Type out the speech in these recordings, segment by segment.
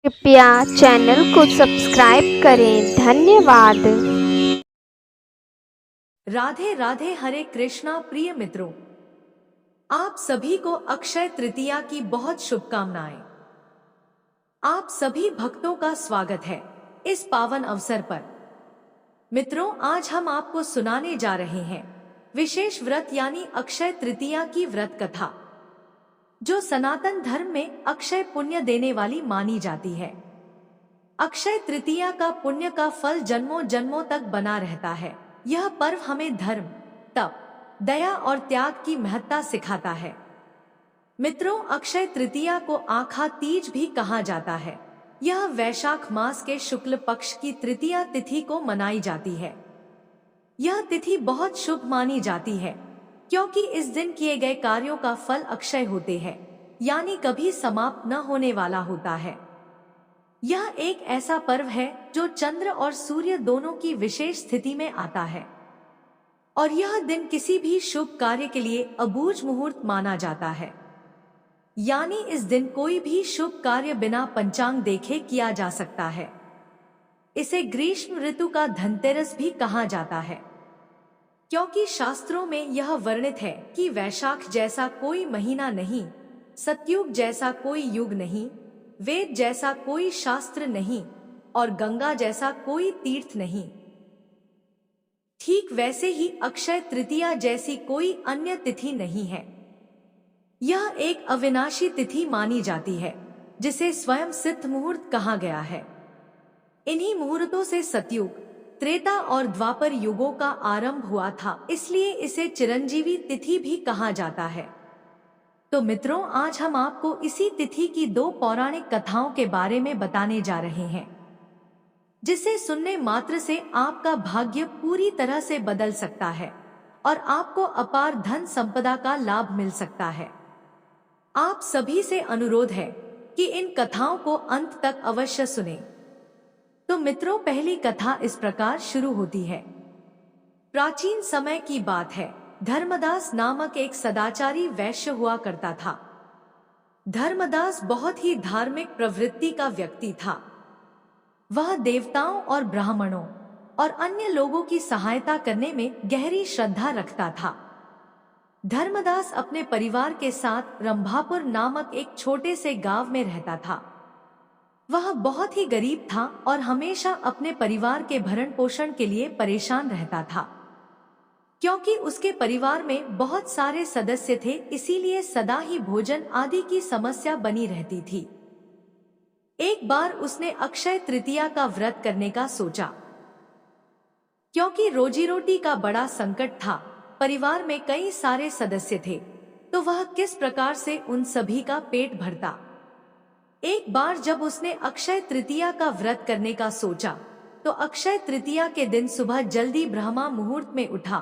कृपया चैनल को सब्सक्राइब करें। धन्यवाद। राधे राधे। हरे कृष्णा। प्रिय मित्रों, आप सभी को अक्षय तृतीया की बहुत शुभकामनाएं। आप सभी भक्तों का स्वागत है इस पावन अवसर पर। मित्रों, आज हम आपको सुनाने जा रहे हैं विशेष व्रत यानी अक्षय तृतीया की व्रत कथा, जो सनातन धर्म में अक्षय पुण्य देने वाली मानी जाती है। अक्षय तृतीया का पुण्य का फल जन्मों जन्मों तक बना रहता है। यह पर्व हमें धर्म, तप, दया और त्याग की महत्ता सिखाता है। मित्रों, अक्षय तृतीया को आखा तीज भी कहा जाता है। यह वैशाख मास के शुक्ल पक्ष की तृतीया तिथि को मनाई जाती है। यह तिथि बहुत शुभ मानी जाती है, क्योंकि इस दिन किए गए कार्यों का फल अक्षय होते हैं, यानी कभी समाप्त न होने वाला होता है। यह एक ऐसा पर्व है जो चंद्र और सूर्य दोनों की विशेष स्थिति में आता है, और यह दिन किसी भी शुभ कार्य के लिए अबूझ मुहूर्त माना जाता है। यानी इस दिन कोई भी शुभ कार्य बिना पंचांग देखे किया जा सकता है। इसे ग्रीष्म ऋतु का धनतेरस भी कहा जाता है, क्योंकि शास्त्रों में यह वर्णित है कि वैशाख जैसा कोई महीना नहीं, सतयुग जैसा कोई युग नहीं, वेद जैसा कोई शास्त्र नहीं और गंगा जैसा कोई तीर्थ नहीं। ठीक वैसे ही अक्षय तृतीया जैसी कोई अन्य तिथि नहीं है। यह एक अविनाशी तिथि मानी जाती है, जिसे स्वयं सिद्ध मुहूर्त कहा गया है। इन्हीं मुहूर्तों से सतयुग, त्रेता और द्वापर युगों का आरंभ हुआ था, इसलिए इसे चिरंजीवी तिथि भी कहा जाता है। तो मित्रों, आज हम आपको इसी तिथि की दो पौराणिक कथाओं के बारे में बताने जा रहे हैं, जिसे सुनने मात्र से आपका भाग्य पूरी तरह से बदल सकता है और आपको अपार धन संपदा का लाभ मिल सकता है। आप सभी से अनुरोध है कि इन कथाओं को अंत तक अवश्य सुनें। तो मित्रों, पहली कथा इस प्रकार शुरू होती है। प्राचीन समय की बात है। धर्मदास नामक एक सदाचारी वैश्य हुआ करता था। धर्मदास बहुत ही धार्मिक प्रवृत्ति का व्यक्ति था। वह देवताओं और ब्राह्मणों और अन्य लोगों की सहायता करने में गहरी श्रद्धा रखता था। धर्मदास अपने परिवार के साथ रंभापुर नामक एक छोटे से गांव में रहता था। वह बहुत ही गरीब था और हमेशा अपने परिवार के भरण पोषण के लिए परेशान रहता था। क्योंकि उसके परिवार में बहुत सारे सदस्य थे, इसीलिए सदा ही भोजन आदि की समस्या बनी रहती थी। एक बार उसने अक्षय तृतीया का व्रत करने का सोचा। क्योंकि रोजी रोटी का बड़ा संकट था, परिवार में कई सारे सदस्य थे, तो वह किस प्रकार से उन सभी का पेट भरता। एक बार जब उसने अक्षय तृतीया का व्रत करने का सोचा, तो अक्षय तृतीया के दिन सुबह जल्दी ब्रह्मा मुहूर्त में उठा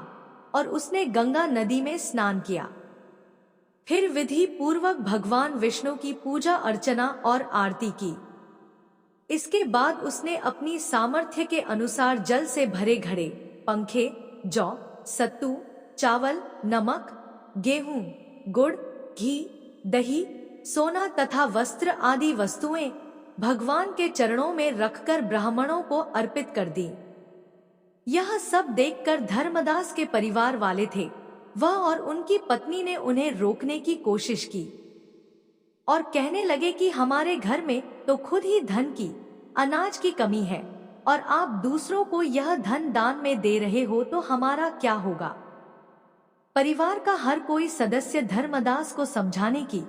और उसने गंगा नदी में स्नान किया। फिर विधि पूर्वक भगवान विष्णु की पूजा अर्चना और आरती की। इसके बाद उसने अपनी सामर्थ्य के अनुसार जल से भरे घड़े, पंखे, जौ, सत्तू, चावल, नमक, गेहूं, गुड़, घी, दही, सोना तथा वस्त्र आदि वस्तुएं भगवान के चरणों में रखकर ब्राह्मणों को अर्पित कर दी। यह सब देखकर धर्मदास के परिवार वाले थे, वह और उनकी पत्नी ने उन्हें रोकने की कोशिश की और कहने लगे कि हमारे घर में तो खुद ही धन की, अनाज की कमी है और आप दूसरों को यह धन दान में दे रहे हो, तो हमारा क्या होगा। परिवार का हर कोई सदस्य धर्मदास को समझाने की,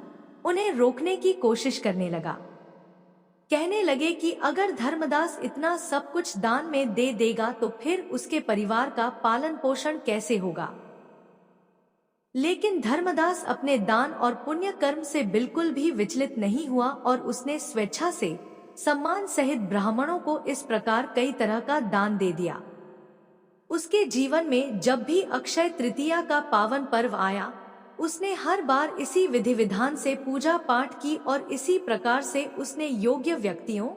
उन्हें रोकने की कोशिश करने लगा। कहने लगे कि अगर धर्मदास इतना सब कुछ दान में दे देगा तो फिर उसके परिवार का पालन पोषण कैसे होगा। लेकिन धर्मदास अपने दान और पुण्य कर्म से बिल्कुल भी विचलित नहीं हुआ और उसने स्वेच्छा से सम्मान सहित ब्राह्मणों को इस प्रकार कई तरह का दान दे दिया। उसके जीवन में जब भी अक्षय तृतीया का पावन पर्व आया, उसने हर बार इसी विधि विधान से पूजा पाठ की और इसी प्रकार से उसने योग्य व्यक्तियों,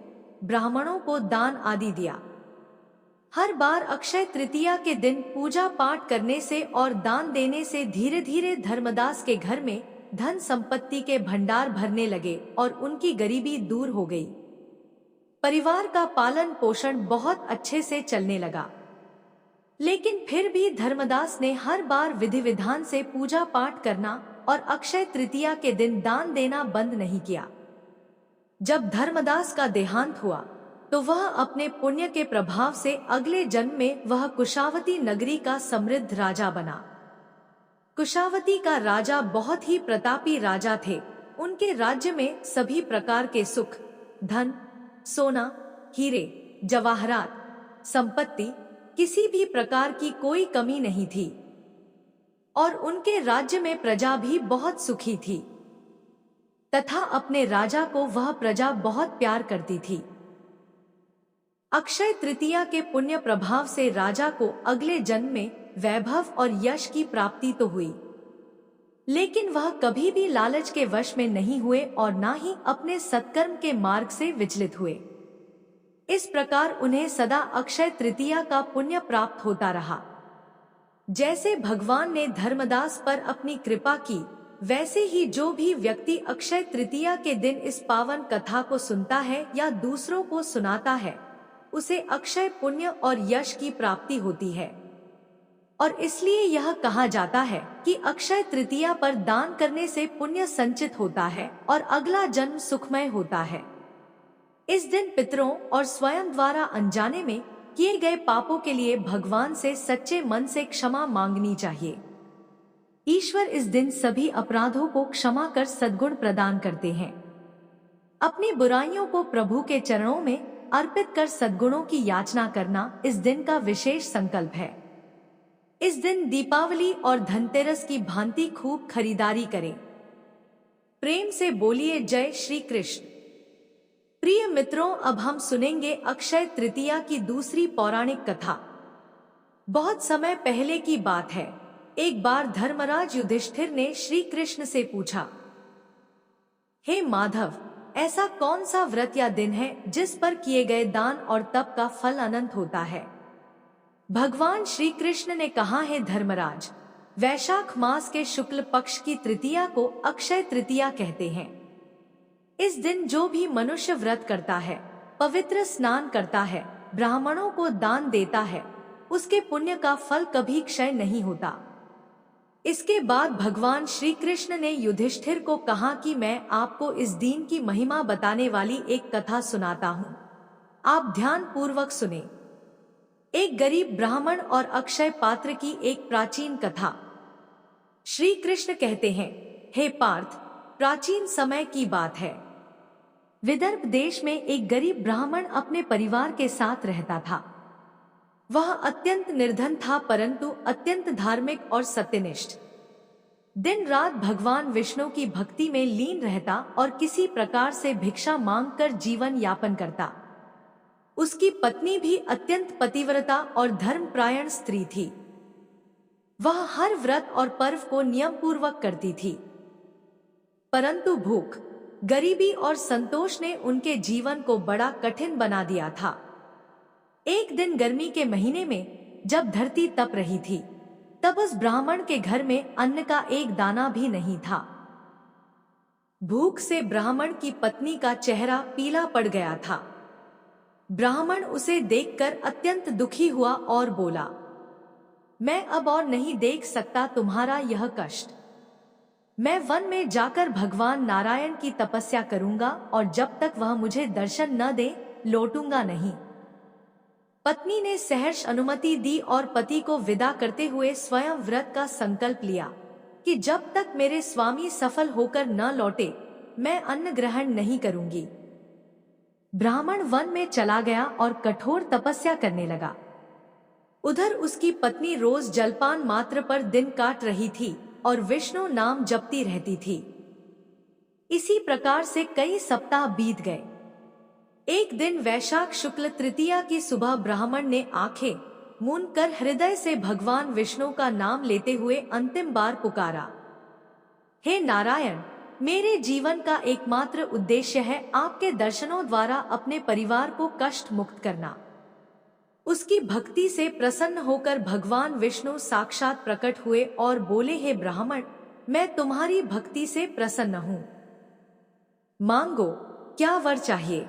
ब्राह्मणों को दान आदि दिया। हर बार अक्षय तृतीया के दिन पूजा पाठ करने से और दान देने से धीरे धीरे धर्मदास के घर में धन संपत्ति के भंडार भरने लगे और उनकी गरीबी दूर हो गई। परिवार का पालन पोषण बहुत अच्छे से चलने लगा। लेकिन फिर भी धर्मदास ने हर बार विधि विधान से पूजा पाठ करना और अक्षय तृतीया के दिन दान देना बंद नहीं किया। जब धर्मदास का देहांत हुआ तो वह अपने पुण्य के प्रभाव से अगले जन्म में वह कुशावती नगरी का समृद्ध राजा बना। कुशावती का राजा बहुत ही प्रतापी राजा थे। उनके राज्य में सभी प्रकार के सुख, धन, सोना, हीरे, जवाहरात, संपत्ति, किसी भी प्रकार की कोई कमी नहीं थी और उनके राज्य में प्रजा भी बहुत सुखी थी तथा अपने राजा को वह प्रजा बहुत प्यार करती थी। अक्षय तृतीया के पुण्य प्रभाव से राजा को अगले जन्म में वैभव और यश की प्राप्ति तो हुई, लेकिन वह कभी भी लालच के वश में नहीं हुए और ना ही अपने सत्कर्म के मार्ग से विचलित हुए। इस प्रकार उन्हें सदा अक्षय तृतीया का पुण्य प्राप्त होता रहा। जैसे भगवान ने धर्मदास पर अपनी कृपा की, वैसे ही जो भी व्यक्ति अक्षय तृतीया के दिन इस पावन कथा को सुनता है या दूसरों को सुनाता है, उसे अक्षय पुण्य और यश की प्राप्ति होती है। और इसलिए यह कहा जाता है कि अक्षय तृतीया पर दान करने से पुण्य संचित होता है और अगला जन्म सुखमय होता है। इस दिन पितरों और स्वयं द्वारा अनजाने में किए गए पापों के लिए भगवान से सच्चे मन से क्षमा मांगनी चाहिए। ईश्वर इस दिन सभी अपराधों को क्षमा कर सद्गुण प्रदान करते हैं। अपनी बुराइयों को प्रभु के चरणों में अर्पित कर सद्गुणों की याचना करना इस दिन का विशेष संकल्प है। इस दिन दीपावली और धनतेरस की भांति खूब खरीदारी करें। प्रेम से बोलिए जय श्री कृष्ण। प्रिय मित्रों, अब हम सुनेंगे अक्षय तृतीया की दूसरी पौराणिक कथा। बहुत समय पहले की बात है। एक बार धर्मराज युधिष्ठिर ने श्री कृष्ण से पूछा, हे माधव, ऐसा कौन सा व्रत या दिन है जिस पर किए गए दान और तप का फल अनंत होता है? भगवान श्री कृष्ण ने कहा, है धर्मराज, वैशाख मास के शुक्ल पक्ष की तृतीया को अक्षय तृतीया कहते हैं। इस दिन जो भी मनुष्य व्रत करता है, पवित्र स्नान करता है, ब्राह्मणों को दान देता है, उसके पुण्य का फल कभी क्षय नहीं होता। इसके बाद भगवान श्री कृष्ण ने युधिष्ठिर को कहा कि मैं आपको इस दिन की महिमा बताने वाली एक कथा सुनाता हूँ। आप ध्यान पूर्वक सुने। एक गरीब ब्राह्मण और अक्षय पात्र की एक प्राचीन कथा। श्री कृष्ण कहते हैं, हे पार्थ, प्राचीन समय की बात है। विदर्भ देश में एक गरीब ब्राह्मण अपने परिवार के साथ रहता था। वह अत्यंत निर्धन था, परंतु अत्यंत धार्मिक और सत्यनिष्ठ। दिन रात भगवान विष्णु की भक्ति में लीन रहता और किसी प्रकार से भिक्षा मांगकर जीवन यापन करता। उसकी पत्नी भी अत्यंत पतिव्रता और धर्मपरायण स्त्री थी। वह हर व्रत और पर्व को नियम पूर्वक करती थी, परंतु भूख, गरीबी और संतोष ने उनके जीवन को बड़ा कठिन बना दिया था। एक दिन गर्मी के महीने में जब धरती तप रही थी, तब उस ब्राह्मण के घर में अन्न का एक दाना भी नहीं था। भूख से ब्राह्मण की पत्नी का चेहरा पीला पड़ गया था। ब्राह्मण उसे देखकर अत्यंत दुखी हुआ और बोला, मैं अब और नहीं देख सकता तुम्हारा यह कष्ट। मैं वन में जाकर भगवान नारायण की तपस्या करूंगा और जब तक वह मुझे दर्शन न दे, लौटूंगा नहीं। पत्नी ने सहर्ष अनुमति दी और पति को विदा करते हुए स्वयं व्रत का संकल्प लिया कि जब तक मेरे स्वामी सफल होकर न लौटे, मैं अन्न ग्रहण नहीं करूंगी। ब्राह्मण वन में चला गया और कठोर तपस्या करने लगा। उधर उसकी पत्नी रोज जलपान मात्र पर दिन काट रही थी और विष्णु नाम जपती रहती थी। इसी प्रकार से कई सप्ताह बीत गए। एक दिन वैशाख शुक्ल तृतीया की सुबह ब्राह्मण ने आंखें मूंद कर हृदय से भगवान विष्णु का नाम लेते हुए अंतिम बार पुकारा, हे नारायण, मेरे जीवन का एकमात्र उद्देश्य है आपके दर्शनों द्वारा अपने परिवार को कष्ट मुक्त करना। उसकी भक्ति से प्रसन्न होकर भगवान विष्णु साक्षात प्रकट हुए और बोले, हे ब्राह्मण, मैं तुम्हारी भक्ति से प्रसन्न हूँ। मांगो, क्या वर चाहिए?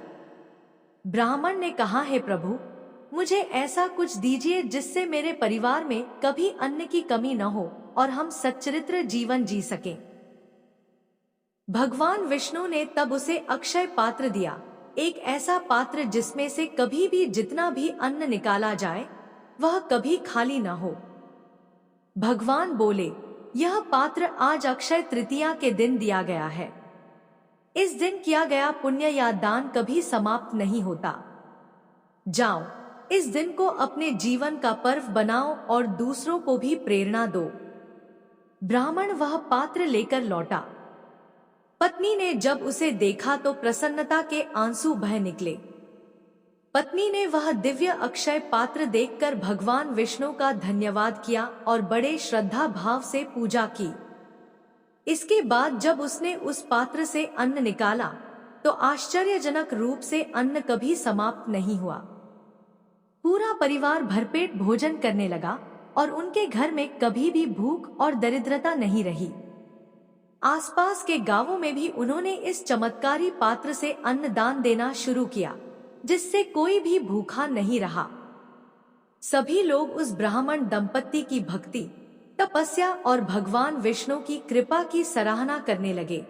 ब्राह्मण ने कहा, हे प्रभु, मुझे ऐसा कुछ दीजिए जिससे मेरे परिवार में कभी अन्न की कमी न हो और हम सच्चरित्र जीवन जी सकें। भगवान विष्णु ने तब उसे अक्षय पात्र दिया, एक ऐसा पात्र जिसमें से कभी भी जितना भी अन्न निकाला जाए वह कभी खाली न हो। भगवान बोले, यह पात्र आज अक्षय तृतीया के दिन दिया गया है। इस दिन किया गया पुण्य या दान कभी समाप्त नहीं होता। जाओ, इस दिन को अपने जीवन का पर्व बनाओ और दूसरों को भी प्रेरणा दो। ब्राह्मण वह पात्र लेकर लौटा। पत्नी ने जब उसे देखा तो प्रसन्नता के आंसू बह निकले। पत्नी ने वह दिव्य अक्षय पात्र देखकर भगवान विष्णु का धन्यवाद किया और बड़े श्रद्धा भाव से पूजा की। इसके बाद जब उसने उस पात्र से अन्न निकाला तो आश्चर्यजनक रूप से अन्न कभी समाप्त नहीं हुआ। पूरा परिवार भरपेट भोजन करने लगा और उनके घर में कभी भी भूख और दरिद्रता नहीं रही। आसपास के गांवों में भी उन्होंने इस चमत्कारी पात्र से अन्न दान देना शुरू किया, जिससे कोई भी भूखा नहीं रहा। सभी लोग उस ब्राह्मण दंपत्ति की भक्ति, तपस्या और भगवान विष्णु की कृपा की सराहना करने लगे।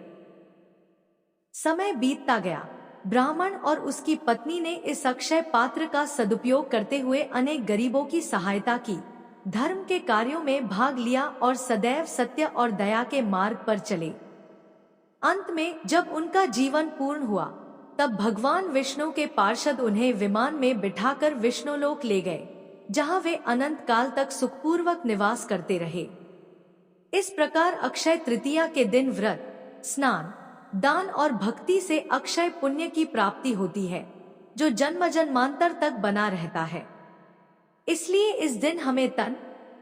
समय बीतता गया। ब्राह्मण और उसकी पत्नी ने इस अक्षय पात्र का सदुपयोग करते हुए अनेक गरीबों की सहायता की, धर्म के कार्यों में भाग लिया और सदैव सत्य और दया के मार्ग पर चले। अंत में जब उनका जीवन पूर्ण हुआ तब भगवान विष्णु के पार्षद उन्हें विमान में बिठाकर विष्णुलोक ले गए, जहां वे अनंत काल तक सुखपूर्वक निवास करते रहे। इस प्रकार अक्षय तृतीया के दिन व्रत, स्नान, दान और भक्ति से अक्षय पुण्य की प्राप्ति होती है, जो जन्म जन्मांतर तक बना रहता है। इसलिए इस दिन हमें तन,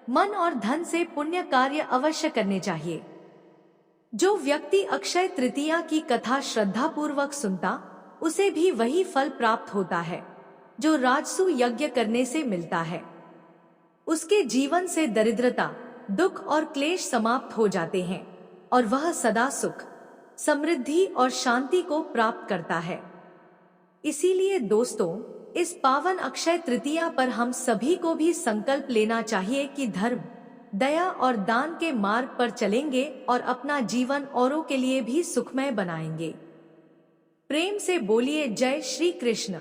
मन और धन से पुण्य कार्य अवश्य करने चाहिए। जो व्यक्ति अक्षय तृतीया की कथा श्रद्धा पूर्वक सुनता, उसे भी वही फल प्राप्त होता है जो राजसु यज्ञ करने से मिलता है। उसके जीवन से दरिद्रता, दुख और क्लेश समाप्त हो जाते हैं और वह सदा सुख, समृद्धि और शांति को प्राप्त करता है। इसीलिए दोस्तों, इस पावन अक्षय तृतीया पर हम सभी को भी संकल्प लेना चाहिए कि धर्म, दया और दान के मार्ग पर चलेंगे और अपना जीवन औरों के लिए भी सुखमय बनाएंगे। प्रेम से बोलिए जय श्री कृष्ण।